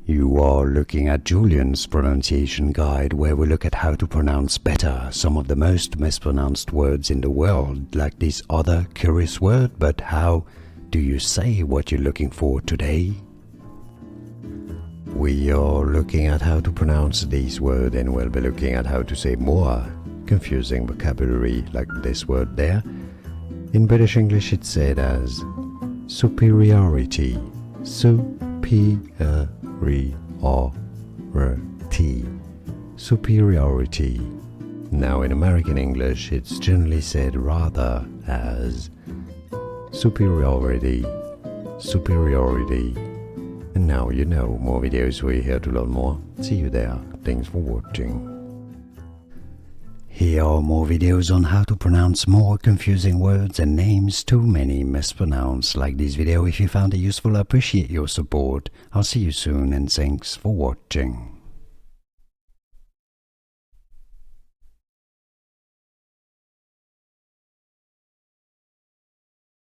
You are looking at Julian's pronunciation guide, where we look at how to pronounce better some of the most mispronounced words in the world, like this other curious word. But how do you say what you're looking for today? We are looking at how to pronounce this word, and we'll be looking at how to say more confusing vocabulary like this word there. In British English it's said as superiority. Superiority. Now in American English it's generally said rather as superiority. And now you know. More videos, we're here to learn more. See you there. Thanks for watching. Here are more videos on how to pronounce more confusing words and names too many mispronounced. Like this video if you found it useful. I appreciate your support. I'll see you soon, and thanks for watching.